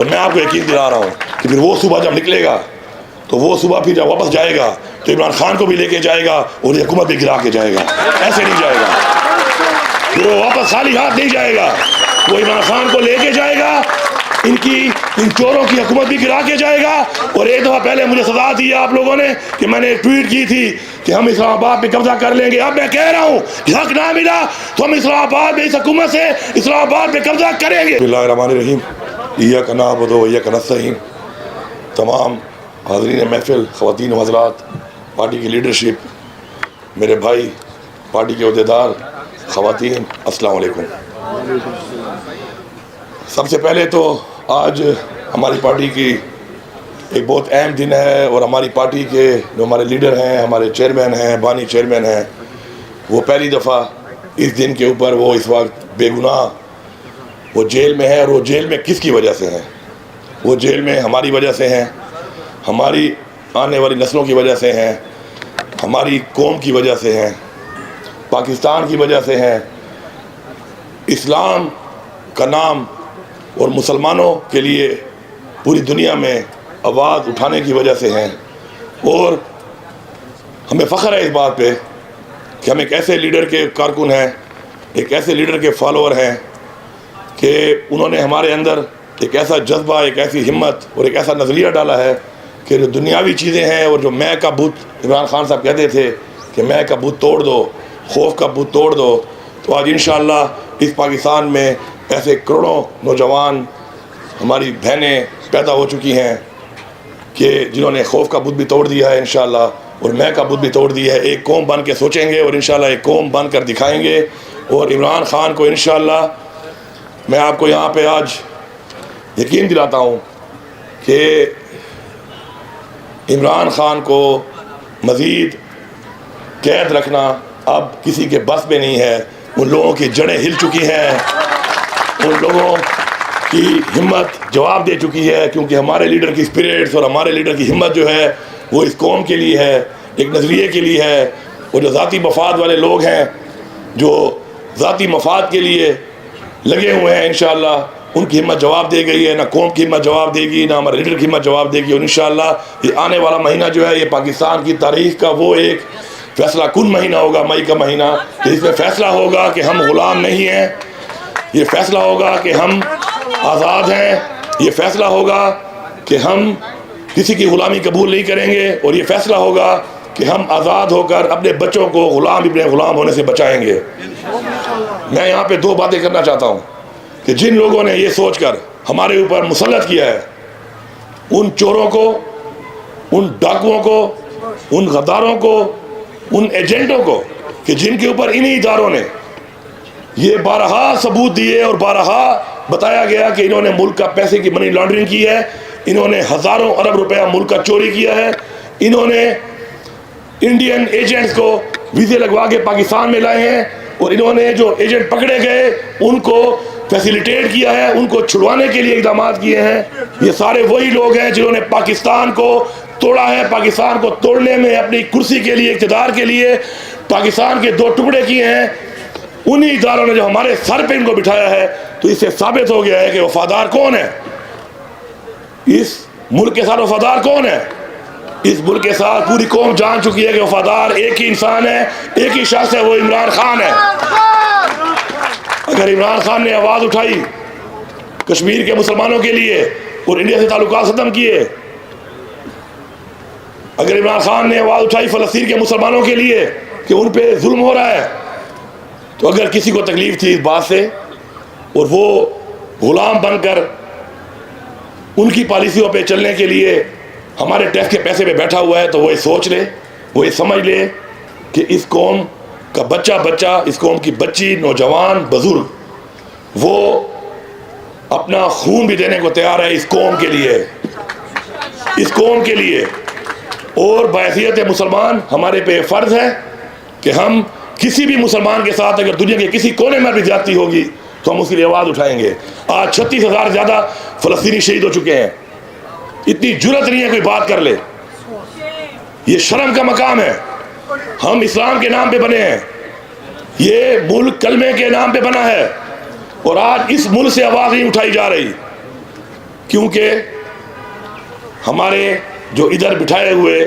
میں آپ کو یقین دلا رہا ہوں کہ پھر وہ صبح جب نکلے گا تو وہ صبح پھر جب واپس جائے گا تو عمران خان کو بھی لے کے جائے گا اور یہ حکومت بھی گرا کے جائے گا. ایسے نہیں جائے گا، پھر وہ واپس خالی ہاتھ نہیں جائے گا. وہ عمران خان کو لے کے جائے گا، ان چوروں کی حکومت بھی گرا کے جائے گا. اور ایک دفعہ پہلے مجھے سزا دی آپ لوگوں نے کہ میں نے ایک ٹویٹ کی تھی کہ ہم اسلام آباد پہ قبضہ کر لیں گے. اب میں کہہ رہا ہوں کہ حق نہ ملا تو ہم اسلام آباد میں اس حکومت سے اسلام آباد پہ قبضہ کریں گے. بسم اللہ الرحمن الرحیم. ایاک نعبد و ایاک نستعین. تمام حاضرین محفل، خواتین و حضرات، پارٹی کی لیڈرشپ، میرے بھائی پارٹی کے عہدیدار، خواتین، السلام علیکم. سب سے پہلے تو آج ہماری پارٹی کی ایک بہت اہم دن ہے، اور ہماری پارٹی کے جو ہمارے لیڈر ہیں، ہمارے چیئرمین ہیں، بانی چیئرمین ہیں، وہ پہلی دفعہ اس دن کے اوپر وہ اس وقت بے گناہ وہ جیل میں ہے. اور وہ جیل میں کس کی وجہ سے ہیں؟ وہ جیل میں ہماری وجہ سے ہیں، ہماری آنے والی نسلوں کی وجہ سے ہیں، ہماری قوم کی وجہ سے ہیں، پاکستان کی وجہ سے ہیں، اسلام کا نام اور مسلمانوں کے لیے پوری دنیا میں آواز اٹھانے کی وجہ سے ہیں. اور ہمیں فخر ہے اس بات پہ کہ ہم ایک ایسے لیڈر کے کارکن ہیں، ایک ایسے لیڈر کے فالوور ہیں کہ انہوں نے ہمارے اندر ایک ایسا جذبہ، ایک ایسی ہمت اور ایک ایسا نظریہ ڈالا ہے کہ جو دنیاوی چیزیں ہیں اور جو میں کا بت عمران خان صاحب کہتے تھے کہ میں کا بت توڑ دو، خوف کا بت توڑ دو، تو آج انشاءاللہ اس پاکستان میں ایسے کروڑوں نوجوان ہماری بہنیں پیدا ہو چکی ہیں کہ جنہوں نے خوف کا بت بھی توڑ دیا ہے انشاءاللہ، اور میں کا بت بھی توڑ دیا ہے. ایک قوم بن کے سوچیں گے اور انشاءاللہ ایک قوم بن کر دکھائیں گے. اور عمران خان کو انشاءاللہ میں آپ کو یہاں پہ آج یقین دلاتا ہوں کہ عمران خان کو مزید قید رکھنا اب کسی کے بس میں نہیں ہے. ان لوگوں کی جڑیں ہل چکی ہیں، ان لوگوں کی ہمت جواب دے چکی ہے، کیونکہ ہمارے لیڈر کی اسپرٹس اور ہمارے لیڈر کی ہمت جو ہے وہ اس قوم کے لیے ہے، ایک نظریے کے لیے ہے. اور جو ذاتی مفاد والے لوگ ہیں، جو ذاتی مفاد کے لیے لگے ہوئے ہیں، انشاءاللہ ان کی ہمت جواب دے گئی ہے. نہ قوم کی ہمت جواب دے گی، نہ ہمارے لیڈر کی ہمت جواب دے گی. اور انشاءاللہ یہ آنے والا مہینہ جو ہے یہ پاکستان کی تاریخ کا وہ ایک فیصلہ کن مہینہ ہوگا، مئی کا مہینہ، جس میں فیصلہ ہوگا کہ ہم غلام نہیں ہیں، یہ فیصلہ ہوگا کہ ہم آزاد ہیں، یہ فیصلہ ہوگا کہ ہم کسی کی غلامی قبول نہیں کریں گے، اور یہ فیصلہ ہوگا کہ ہم آزاد ہو کر اپنے بچوں کو غلام ابن غلام ہونے سے بچائیں گے. میں یہاں پہ دو باتیں کرنا چاہتا ہوں کہ جن لوگوں نے یہ سوچ کر ہمارے اوپر مسلط کیا ہے، ان چوروں کو، ان ڈاکوؤں کو، ان غداروں کو، ان ایجنٹوں کو، کہ جن کے اوپر انہی اداروں نے یہ بارہا ثبوت دیے اور بارہا بتایا گیا کہ انہوں نے ملک کا پیسے کی منی لانڈرنگ کی ہے، انہوں نے ہزاروں ارب روپیہ ملک کا چوری کیا ہے، انہوں نے انڈین ایجنٹس کو ویزے لگوا کے پاکستان میں لائے ہیں، اور انہوں نے جو ایجنٹ پکڑے گئے ان کو فیسیلیٹیٹ کیا ہے، ان کو چھڑوانے کے لیے اقدامات کیے ہیں. یہ سارے وہی لوگ ہیں جنہوں نے پاکستان کو توڑا ہے. پاکستان کو توڑنے میں اپنی کرسی کے لیے، اقتدار کے لیے پاکستان کے دو ٹکڑے کیے ہیں. انہی اداروں نے جو ہمارے سر پہ ان کو بٹھایا ہے، تو اس سے ثابت ہو گیا ہے کہ وفادار کون ہے، اس ملک کے ساتھ وفادار کون ہے. اس ملک کے ساتھ پوری قوم جان چکی ہے کہ وفادار ایک ہی انسان ہے، ایک ہی شخص ہے، وہ عمران خان ہے. اگر عمران خان نے آواز اٹھائی کشمیر کے مسلمانوں کے لیے اور انڈیا سے تعلقات ختم کیے، اگر عمران خان نے آواز اٹھائی فلسطین کے مسلمانوں کے لیے کہ ان پہ ظلم ہو رہا ہے، تو اگر کسی کو تکلیف تھی اس بات سے اور وہ غلام بن کر ان کی پالیسیوں پہ چلنے کے لیے ہمارے ٹیکس کے پیسے پہ بیٹھا ہوا ہے، تو وہ یہ سوچ لے، وہ یہ سمجھ لے کہ اس قوم کا بچہ، اس قوم کی بچی، نوجوان، بزرگ، وہ اپنا خون بھی دینے کو تیار ہے اس قوم کے لیے، اس قوم کے لیے. اور بحیثیت مسلمان ہمارے پہ فرض ہے کہ ہم کسی بھی مسلمان کے ساتھ اگر دنیا کے کسی کونے میں بھی زیادتی ہوگی تو ہم اس کے لیے آواز اٹھائیں گے. آج 36,000 سے زیادہ فلسطینی شہید ہو چکے ہیں. اتنی جرت نہیں ہے کوئی بات کر لے، یہ شرم کا مقام ہے. ہم اسلام کے نام پہ بنے ہیں، یہ ملک کلمے کے نام پہ بنا ہے، اور آج اس ملک سے آواز نہیں اٹھائی جا رہی کیونکہ ہمارے جو ادھر بٹھائے ہوئے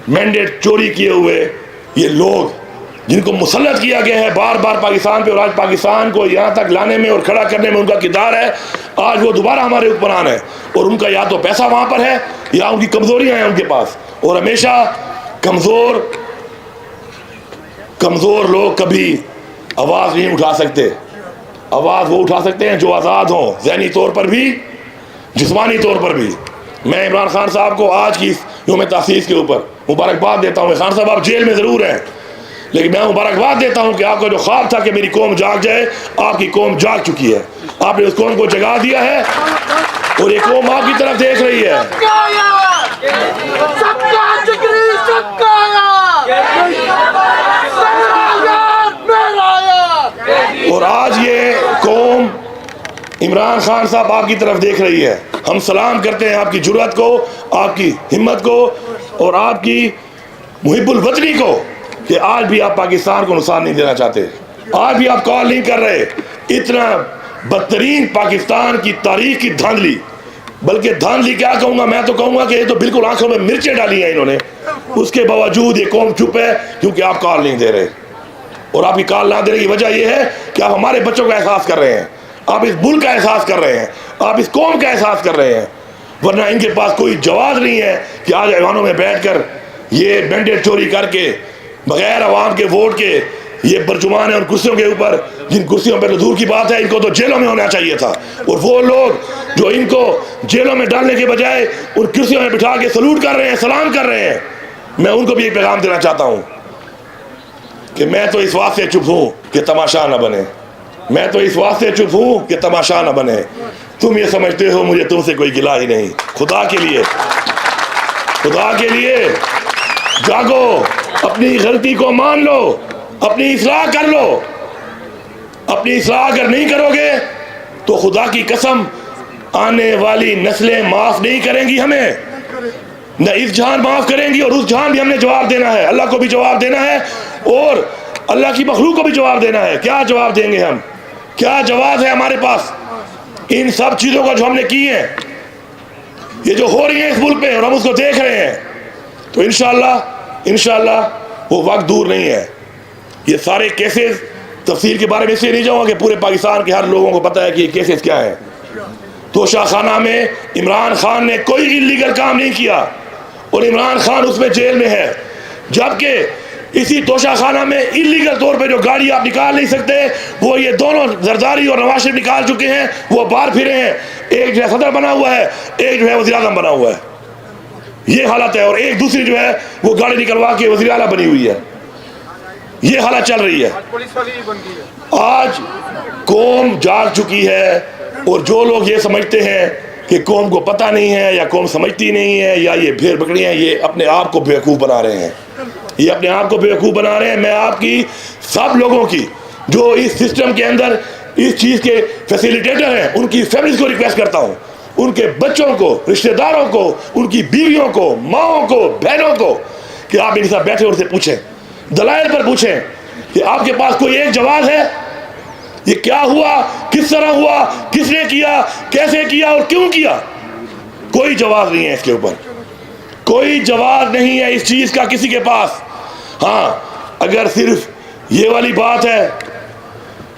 مینڈیٹ چوری کیے ہوئے یہ لوگ جن کو مسلط کیا گیا ہے بار بار پاکستان پہ، اور آج پاکستان کو یہاں تک لانے میں اور کھڑا کرنے میں ان کا کردار ہے، آج وہ دوبارہ ہمارے حکمران ہیں، اور ان کا یا تو پیسہ وہاں پر ہے یا ان کی کمزوریاں ہیں ان کے پاس، اور ہمیشہ کمزور لوگ کبھی آواز نہیں اٹھا سکتے. آواز وہ اٹھا سکتے ہیں جو آزاد ہوں، ذہنی طور پر بھی، جسمانی طور پر بھی. میں عمران خان صاحب کو آج کی یوم تاسیس کے اوپر مبارکباد دیتا ہوں. خان صاحب آپ جیل میں ضرور ہیں، لیکن میں مبارکباد دیتا ہوں کہ آپ کا جو خواب تھا کہ میری قوم جاگ جائے، آپ کی قوم جاگ چکی ہے. آپ نے اس قوم کو جگا دیا ہے اور یہ قوم آپ کی طرف دیکھ رہی ہے. اور آج یہ قوم عمران خان صاحب آپ کی طرف دیکھ رہی ہے. ہم سلام کرتے ہیں آپ کی جرأت کو، آپ کی ہمت کو، اور آپ کی محب الوطنی کو کہ آج بھی آپ پاکستان کو نقصان نہیں دینا چاہتے، آج بھی آپ کال نہیں کر رہے. اتنا بدترین پاکستان کی تاریخ کی دھاندلی، بلکہ دھاندلی کیا کہوں گا، میں تو کہوں گا کہ یہ تو بالکل آنکھوں میں مرچیں ڈالی ہیں انہوں نے. اس کے باوجود یہ قوم چپ ہے کیونکہ آپ کال نہیں دے رہے. اور آپ کی کال نہ دینے کی وجہ یہ ہے کہ آپ ہمارے بچوں کا احساس کر رہے ہیں، آپ اس ملک کا احساس کر رہے ہیں، آپ اس قوم کا احساس کر رہے ہیں. ورنہ ان کے پاس کوئی جواز نہیں ہے کہ آج ایوانوں میں بیٹھ کر یہ مینڈیٹ چوری کر کے بغیر عوام کے ووٹ کے یہ برجمان ہیں ان کرسیوں کے اوپر، جن کرسیوں پہ تو دور کی بات ہے ان کو تو جیلوں میں ہونا چاہیے تھا. اور وہ لوگ جو ان کو جیلوں میں ڈالنے کے بجائے ان کرسیوں میں بٹھا کے سلوٹ کر رہے ہیں، سلام کر رہے ہیں، میں ان کو بھی ایک پیغام دینا چاہتا ہوں کہ میں تو اس واسطے چپ ہوں کہ تماشا نہ بنے. میں تو اس واسطے چپ ہوں کہ تماشا نہ بنے. تم یہ سمجھتے ہو مجھے تم سے کوئی گلہ ہی نہیں. خدا کے لیے جاگو، اپنی غلطی کو مان لو، اپنی اصلاح کر لو. اپنی اصلاح اگر نہیں کرو گے تو خدا کی قسم آنے والی نسلیں معاف نہیں کریں گی ہمیں. نہ اس جہان معاف کریں گی، اور اس جہان بھی ہم نے جواب دینا ہے. اللہ کو بھی جواب دینا ہے اور اللہ کی مخلوق کو بھی جواب دینا ہے. کیا جواب دیں گے ہم؟ کیا جواب ہے ہمارے پاس ان سب چیزوں کا جو ہم نے کی ہیں، یہ جو ہو رہی ہیں اس ملک میں اور ہم اس کو دیکھ رہے ہیں؟ تو انشاءاللہ وہ وقت دور نہیں ہے. یہ سارے کیسز تفصیل کے بارے میں اس لیے نہیں جاؤں گا کہ پورے پاکستان کے ہر لوگوں کو پتہ ہے کہ یہ کیسز کیا ہیں. توشہ خانہ میں عمران خان نے کوئی انلیگل کام نہیں کیا اور عمران خان اس میں جیل میں ہے، جبکہ اسی توشہ خانہ میں انلیگل طور پہ جو گاڑی آپ نکال نہیں سکتے وہ یہ دونوں زرداری اور نواز شریف نکال چکے ہیں. وہ باہر پھرے ہیں، ایک جو ہے صدر بنا ہوا ہے، ایک جو ہے وزیر اعظم بنا ہوا ہے. یہ حالت ہے. اور ایک دوسری جو ہے وہ گاڑی نکلوا کے وزیر اعلیٰ بنی ہوئی ہے. یہ حالت چل رہی ہے. آج قوم جاگ چکی ہے، اور جو لوگ یہ سمجھتے ہیں کہ قوم کو پتہ نہیں ہے یا قوم سمجھتی نہیں ہے یا یہ بھیڑ بکریاں ہیں، یہ اپنے آپ کو بیوقوف بنا رہے ہیں. یہ اپنے آپ کو بیوقوف بنا رہے ہیں. میں آپ کی سب لوگوں کی جو اس سسٹم کے اندر اس چیز کے فیسیلیٹیٹر ہیں ان کی فیملیز کو ریکویسٹ کرتا ہوں، ان کے بچوں کو، رشتہ داروں کو، ان کی بیویوں کو، ماؤں کو، بہنوں کو، کہ آپ ان کے ساتھ بیٹھے اور سے پوچھیں، دلائل پر پوچھیں کہ آپ کے پاس کوئی ایک جواز ہے؟ یہ کیا ہوا، کس طرح ہوا، کس نے کیا، کیسے کیا اور کیوں کیا؟ کوئی جواز نہیں ہے اس کے اوپر، کوئی جواز نہیں ہے اس چیز کا کسی کے پاس. ہاں اگر صرف یہ والی بات ہے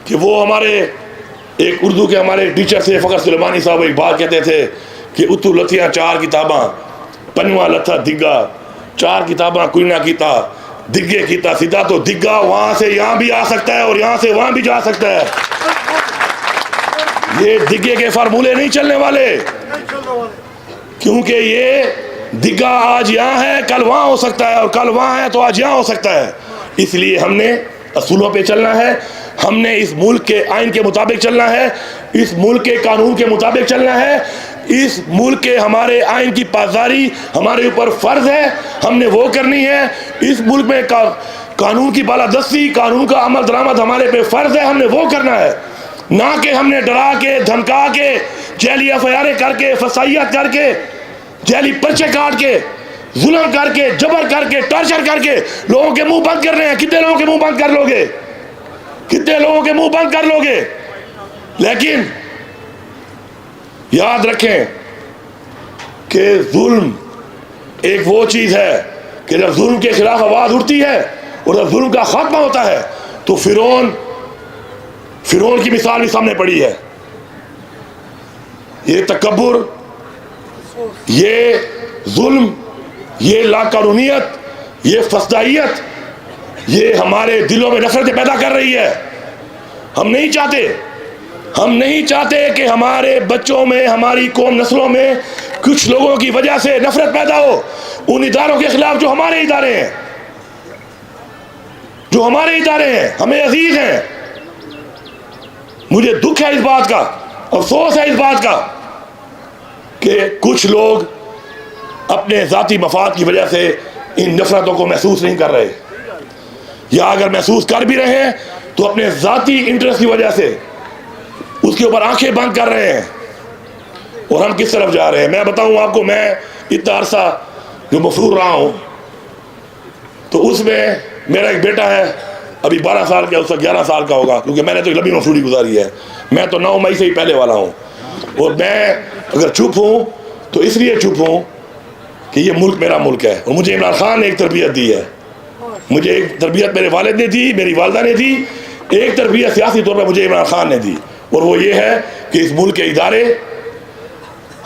کہ وہ ہمارے ایک اردو کے ہمارے ٹیچر تھے فخر سلیمانی صاحب ایک بات کہتے تھے کہ اتو لتھیاں چار کتاباں پنواں لتھا دگا، چار کتاباں کوئی نہ کیتا دگے کیتا سیدھا، تو دگا وہاں سے یہاں بھی آ سکتا ہے اور یہاں سے وہاں بھی جا سکتا ہے. یہ دگے کے فارمولے نہیں چلنے والے، کیونکہ یہ دگا آج یہاں ہے کل وہاں ہو سکتا ہے، اور کل وہاں ہے تو آج یہاں ہو سکتا ہے. اس لیے ہم نے اصولوں پہ چلنا ہے، ہم نے اس ملک کے آئین کے مطابق چلنا ہے، اس ملک کے قانون کے مطابق چلنا ہے. اس ملک کے ہمارے آئین کی پاسداری ہمارے اوپر فرض ہے، ہم نے وہ کرنی ہے. اس ملک میں قانون کی بالادستی، قانون کا عمل درآمد ہمارے پہ فرض ہے، ہم نے وہ کرنا ہے. نہ کہ ہم نے ڈرا کے دھمکا کے جیلی FIR کر کے فسائیت کر کے جیلی پرچے کاٹ کے ظلم کر کے جبر کر کے ٹارچر کر کے لوگوں کے منہ بند کر رہے ہیں. کتنے لوگوں کے منہ بند کر لو گے؟ کتنے لوگوں کے منہ بند کر لو گے؟ لیکن یاد رکھیں کہ ظلم ایک وہ چیز ہے کہ جب ظلم کے خلاف آواز اٹھتی ہے اور جب ظلم کا خاتمہ ہوتا ہے تو فرعون کی مثال بھی سامنے پڑی ہے. یہ تکبر، یہ ظلم، یہ لاقانونیت، یہ فسدائیت، یہ ہمارے دلوں میں نفرتیں پیدا کر رہی ہے. ہم نہیں چاہتے کہ ہمارے بچوں میں، ہماری قوم نسلوں میں کچھ لوگوں کی وجہ سے نفرت پیدا ہو ان اداروں کے خلاف جو ہمارے ادارے ہیں، ہمیں عزیز ہیں. مجھے دکھ ہے اس بات کا، افسوس ہے اس بات کا کہ کچھ لوگ اپنے ذاتی مفاد کی وجہ سے ان نفرتوں کو محسوس نہیں کر رہے، یا اگر محسوس کر بھی رہے ہیں تو اپنے ذاتی انٹرسٹ کی وجہ سے اس کے اوپر آنکھیں بند کر رہے ہیں. اور ہم کس طرف جا رہے ہیں؟ میں بتاؤں آپ کو، میں اتنا عرصہ جو مفرور رہا ہوں تو اس میں میرا ایک بیٹا ہے، ابھی 12 سال کا، اس کا 11 سال کا ہوگا، کیونکہ میں نے تو لمبی مفروری گزاری ہے. میں تو 9 مئی سے ہی پہلے والا ہوں، اور میں اگر چپ ہوں تو اس لیے چپ ہوں کہ یہ ملک میرا ملک ہے، اور مجھے عمران خان نے ایک تربیت دی ہے. مجھے ایک تربیت میرے والد نے دی، میری والدہ نے دی، ایک تربیت سیاسی طور پر مجھے عمران خان نے دی، اور وہ یہ ہے کہ اس ملک کے ادارے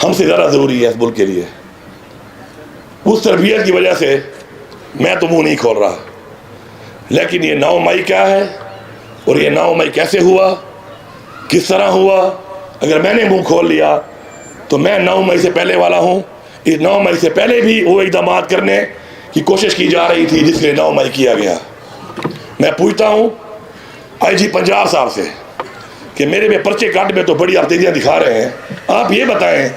ہم سے زیادہ ضروری ہے اس ملک کے لیے. اس تربیت کی وجہ سے میں تو منہ نہیں کھول رہا. لیکن یہ 9 مئی کیا ہے، اور یہ 9 مئی کیسے ہوا، کس طرح ہوا؟ اگر میں نے منہ کھول لیا تو میں 9 مئی سے پہلے والا ہوں. اس 9 مئی سے پہلے بھی وہ اقدامات کرنے کی کوشش کی جا رہی تھی جس کے 9 مئی کیا گیا. میں پوچھتا ہوں IG پنجاب صاحب سے کہ میرے میں پرچے کاٹ میں تو بڑی آپ تیزیاں دکھا رہے ہیں، آپ یہ بتائیں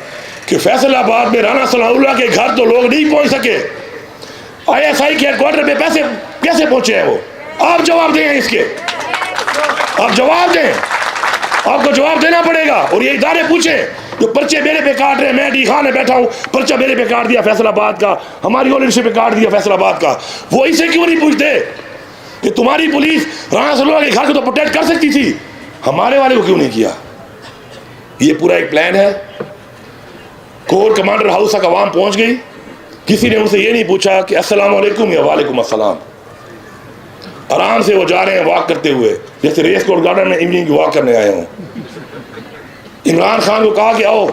کہ فیصل آباد میں رانا ثناء اللہ کے گھر تو لوگ نہیں پہنچ سکے، ISI کے ہیڈ کوارٹر پہ پیسے کیسے پہنچے ہیں وہ؟ آپ جواب دیں اس کے، آپ جواب دیں، آپ کو جواب دینا پڑے گا. اور یہ ادارے پوچھیں جو پرچے میرے پہ کاٹ رہے ہیں. میں ڈی خان میں بیٹھا ہوں، پرچہ میرے پہ کاٹ دیا فیصل آباد کا، ہماری اونرشپ پہ کاٹ دیا فیصل آباد کا. وہ اسے کیوں نہیں پوچھتے کہ تمہاری پولیس رانا ثناء اللہ کے گھر کو تو پروٹیکٹ کر سکتی تھی، ہمارے والے کو کیوں نہیں کیا؟ یہ پورا ایک پلان ہے. کور کمانڈر ہاؤس تک عوام پہنچ گئی، کسی نے ان سے یہ نہیں پوچھا کہ السلام علیکم یا وعلیکم السلام. آرام سے وہ جا رہے ہیں واک کرتے ہوئے، جیسے ریس کورٹ گارڈن میں ایوننگ کی واک کرنے آئے ہوں. عمران خان کو کہا کہ آؤ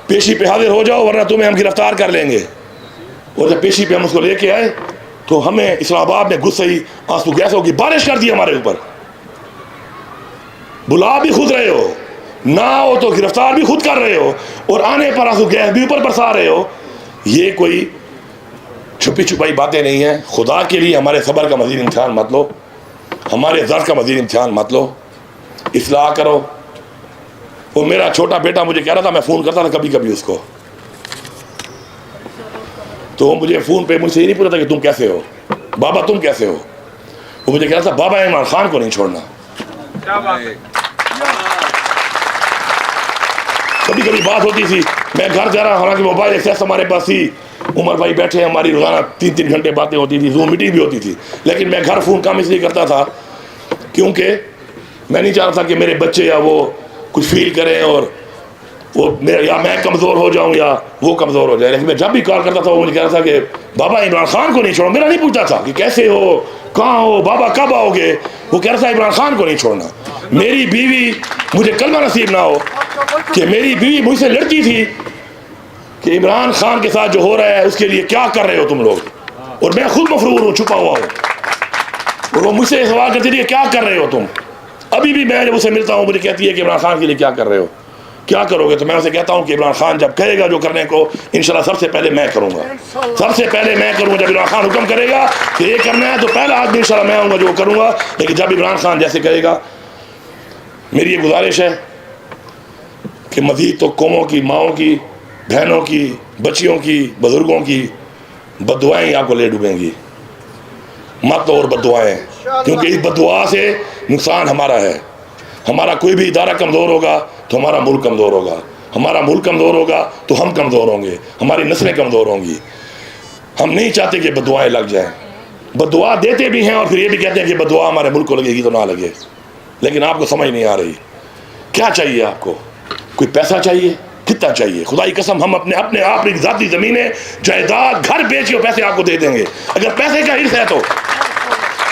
پیشی پہ حاضر ہو جاؤ ورنہ تمہیں ہم گرفتار کر لیں گے. اور جب پیشی پہ ہم اس کو لے کے آئے تو ہمیں اسلام آباد میں غصے ہی آنسو گیسوں کی بارش کر دی ہمارے اوپر. بلا بھی خود رہے ہو، نہ ہو تو گرفتار بھی خود کر رہے ہو، اور آنے پر آنسو گیس بھی اوپر برسا رہے ہو. یہ کوئی چھپی چھپائی باتیں نہیں ہیں. خدا کے لیے ہمارے صبر کا مزید امتحان مت لو، ہمارے ضرر کا مزید امتحان مت لو، اصلاح کرو. اور میرا چھوٹا بیٹا مجھے کہہ رہا تھا، میں فون کرتا تھا کبھی کبھی اس کو، تو مجھے فون پہ مجھ سے یہ نہیں پوچھتا کہ تم کیسے ہو بابا، تم کیسے ہو. وہ مجھے کہہ رہا تھا بابا عمران خان کو نہیں چھوڑنا. کبھی کبھی بات ہوتی تھی، میں گھر جا رہا، حالانکہ موبائل ایکسیس ہمارے پاس تھی، عمر بھائی بیٹھے، ہماری روزانہ 3 گھنٹے باتیں ہوتی تھی، زوم میٹنگ بھی ہوتی تھی. لیکن میں گھر فون کام اس لیے کرتا تھا کیونکہ میں نہیں چاہتا کہ میرے بچے یا وہ کچھ فیل کریں اور وہ یا میں کمزور ہو جاؤں یا وہ کمزور ہو جائے. لیکن میں جب بھی کال کرتا تھا وہ مجھے کہہ رہا تھا کہ بابا عمران خان کو نہیں چھوڑنا. میرا نہیں پوچھتا تھا کہ کیسے ہو، کہاں ہو، بابا کب آؤ گے. وہ کہہ رہا تھا عمران خان کو نہیں چھوڑنا. میری بیوی، مجھے کلمہ نصیب نہ ہو کہ میری بیوی مجھ سے لڑتی تھی کہ عمران خان کے ساتھ جو ہو رہا ہے اس کے لیے کیا کر رہے ہو تم لوگ، اور میں خود مفرور ہوں، چھپا ہوا ہوں، اور وہ مجھ سے سوال کرتی تھی کہ کیا کر رہے ہو تم. ابھی بھی میں جب اسے ملتا ہوں مجھے کہتی ہے کہ عمران خان کے لیے کیا کر رہے ہو، کیا کرو گے. تو میں اسے کہتا ہوں کہ عمران خان جب کہے گا جو کرنے کو انشاءاللہ سب سے پہلے میں کروں گا، سب سے پہلے میں کروں گا. جب عمران خان حکم کرے گا کہ یہ کرنا ہے تو پہلا آدمی انشاءاللہ میں ہوں گا جو کروں گا. لیکن جب عمران خان جیسے کہے گا، میری یہ گزارش ہے کہ مزید تو قوموں کی، ماؤں کی، بہنوں کی، بچیوں کی، بزرگوں کی بد دعائیں آپ کو لے ڈوبیں گی. مت اور بد دعائیں، کیونکہ اس بد دعا سے نقصان ہمارا ہے. ہمارا کوئی بھی ادارہ کمزور ہوگا تو ہمارا ملک کمزور ہوگا، ہمارا ملک کمزور ہوگا تو ہم کمزور ہوں گے، ہماری نسلیں کمزور ہوں گی. ہم نہیں چاہتے کہ بد دعائیں لگ جائیں. بد دعا دیتے بھی ہیں اور پھر یہ بھی کہتے ہیں کہ بد دعا ہمارے ملک کو لگے گی تو نہ لگے. لیکن آپ کو سمجھ نہیں آ رہی. کیا چاہیے آپ کو؟ کوئی پیسہ چاہیے؟ کتنا کتنا چاہیے؟ خدا کی قسم ہم اپنے آپ کی ذاتی زمینیں، جائیداد، گھر بیچ کے پیسے آپ کو دے دیں گے، اگر پیسے کا حرص ہے تو۔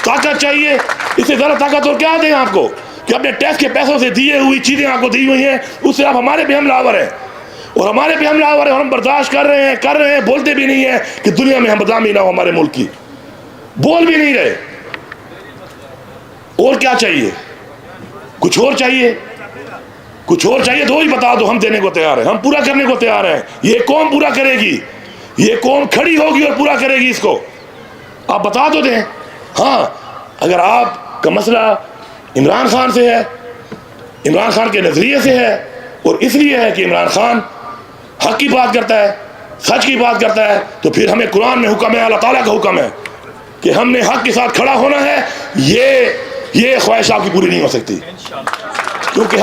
طاقت چاہیے، اس سے زیادہ طاقت اور کیا دیں آپ کو کہ اپنے ٹیکس کے پیسوں سے دیے ہوئی چیزیں آپ کو دی ہوئی ہیں، اس سے آپ ہمارے پہ حملہ آور ہیں، اور ہمارے پہ حملہ آور ہیں، اور ہم برداشت کر رہے ہیں، بولتے بھی نہیں ہیں کہ دنیا میں ہم بدنامی نہ ہو ہمارے ملک کی، بول بھی نہیں رہے۔ اور کیا چاہیے؟ کچھ اور چاہیے؟ کچھ اور چاہیے تو وہی بتا دو، ہم دینے کو تیار ہیں، ہم پورا کرنے کو تیار ہیں۔ یہ قوم پورا کرے گی، یہ قوم کھڑی ہوگی اور پورا کرے گی اس کو، آپ بتا تو دیں۔ ہاں اگر آپ کا مسئلہ عمران خان سے ہے، عمران خان کے نظریے سے ہے، اور اس لیے ہے کہ عمران خان حق کی بات کرتا ہے، سچ کی بات کرتا ہے، تو پھر ہمیں قرآن میں حکم ہے، اللہ تعالیٰ کا حکم ہے کہ ہم نے حق کے ساتھ کھڑا ہونا ہے۔ یہ خواہش آپ کی پوری نہیں ہو سکتی، کیونکہ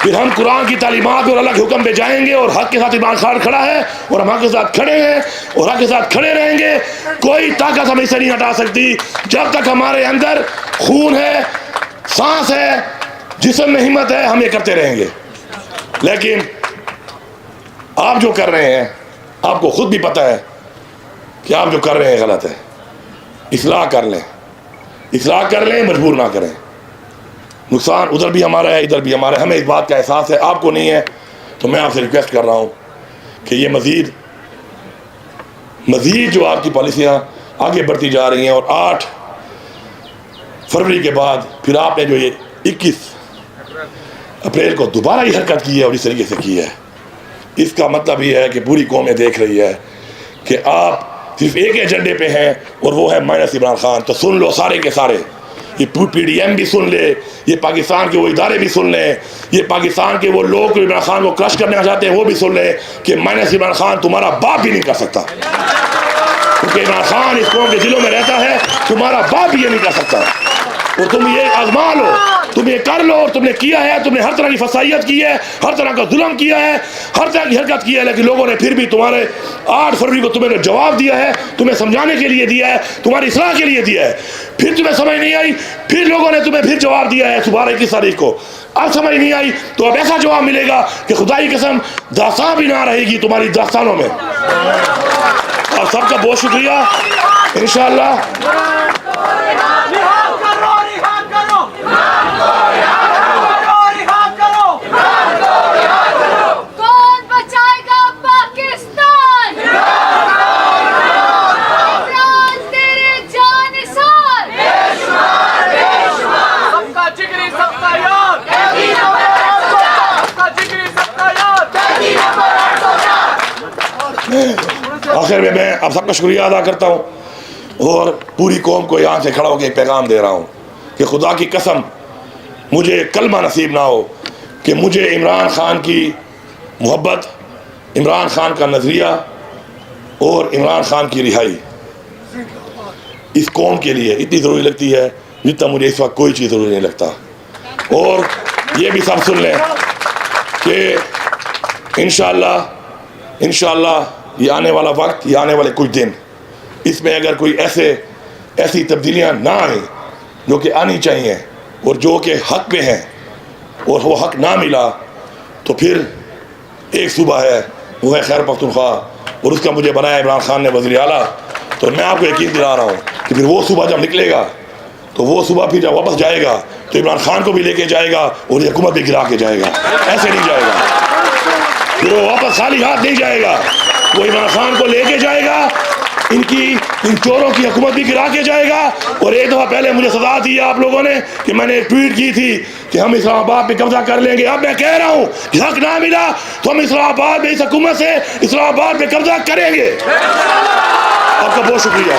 پھر ہم قرآن کی تعلیمات اور اللہ کے حکم پہ جائیں گے، اور حق کے ساتھ عمران خان کھڑا ہے اور ہم حق کے ساتھ کھڑے ہیں اور حق کے ساتھ کھڑے رہیں گے۔ کوئی طاقت ہمیں سے نہیں ہٹا سکتی جب تک ہمارے اندر خون ہے، سانس ہے، جسم میں ہمت ہے، ہم یہ کرتے رہیں گے۔ لیکن آپ جو کر رہے ہیں آپ کو خود بھی پتہ ہے کہ آپ جو کر رہے ہیں غلط ہے۔ اصلاح کر لیں، اصلاح کر لیں، مجبور نہ کریں۔ نقصان ادھر بھی ہمارا ہے، ادھر بھی ہمارا ہے، ہمیں اس بات کا احساس ہے، آپ کو نہیں ہے، تو میں آپ سے ریکویسٹ کر رہا ہوں کہ یہ مزید جو آپ کی پالیسیاں آگے بڑھتی جا رہی ہیں، اور 8 فروری کے بعد پھر آپ نے جو یہ 21 اپریل کو دوبارہ یہ حرکت کی ہے اور اس طریقے سے کی ہے، اس کا مطلب یہ ہے کہ پوری قوم یہ دیکھ رہی ہے کہ آپ صرف ایک ایجنڈے پہ ہیں، اور وہ ہے مائنس عمران خان۔ تو سن لو سارے کے سارے، یہ پی ڈی ایم بھی سن لے، یہ پاکستان کے وہ ادارے بھی سن لیں، یہ پاکستان کے وہ لوگ جو عمران خان کو کرش کرنا چاہتے ہیں وہ بھی سن لیں کہ مائنس عمران خان تمہارا باپ بھی نہیں کر سکتا، کیونکہ عمران خان اس قوم کے دلوں میں رہتا ہے، تمہارا باپ بھی یہ نہیں کر سکتا۔ اور تم یہ آزما لو، تم یہ کر لو، اور تم نے کیا ہے، تم نے ہر طرح کی فسائیت کی ہے، ہر طرح کا ظلم کیا ہے، ہر طرح کی حرکت کی ہے، لیکن لوگوں نے پھر بھی تمہارے 8 فروری کو تمہیں جواب دیا ہے، تمہیں سمجھانے کے لیے دیا ہے، تمہاری اصلاح کے لیے دیا ہے۔ پھر تمہیں سمجھ نہیں آئی، پھر لوگوں نے تمہیں پھر جواب دیا ہے صبح 21 تاریخ کو، اب سمجھ نہیں آئی تو اب ایسا جواب ملے گا کہ خدا کی قسم داستان بھی نہ رہے گی تمہاری داستانوں میں۔ اور سب کا بہت شکریہ، انشاءاللہ آخر میں آپ سب کا شکریہ ادا کرتا ہوں، اور پوری قوم کو یہاں سے کھڑا ہو کے ایک پیغام دے رہا ہوں کہ خدا کی قسم مجھے کلمہ نصیب نہ ہو کہ مجھے عمران خان کی محبت، عمران خان کا نظریہ اور عمران خان کی رہائی اس قوم کے لیے اتنی ضروری لگتی ہے جتنا مجھے اس وقت کوئی چیز ضروری نہیں لگتا۔ اور یہ بھی سب سن لیں کہ انشاءاللہ یہ آنے والا وقت، یہ آنے والے کچھ دن، اس میں اگر کوئی ایسی تبدیلیاں نہ آئیں جو کہ آنی چاہیے اور جو کہ حق پہ ہیں، اور وہ حق نہ ملا، تو پھر ایک صوبہ ہے وہ ہے خیر پختونخوا، اور اس کا مجھے بنایا عمران خان نے وزیر اعلیٰ۔ تو میں آپ کو یقین دلا رہا ہوں کہ پھر وہ صوبہ جب نکلے گا تو وہ صوبہ پھر جب واپس جائے گا تو عمران خان کو بھی لے کے جائے گا اور یہ حکومت بھی گرا کے جائے گا، ایسے نہیں جائے گا، پھر وہ واپس خالی ہاتھ نہیں جائے گا، وہ عمران خان کو لے کے جائے گا، ان چوروں کی حکومت بھی گرا کے جائے گا۔ اور ایک دفعہ پہلے مجھے سزا دی آپ لوگوں نے کہ میں نے ایک ٹویٹ کی تھی کہ ہم اسلام آباد پہ قبضہ کر لیں گے، اب میں کہہ رہا ہوں کہ حق نہ ملا تو ہم اسلام آباد میں اس حکومت سے اسلام آباد پہ قبضہ کریں گے۔ آپ کا بہت شکریہ۔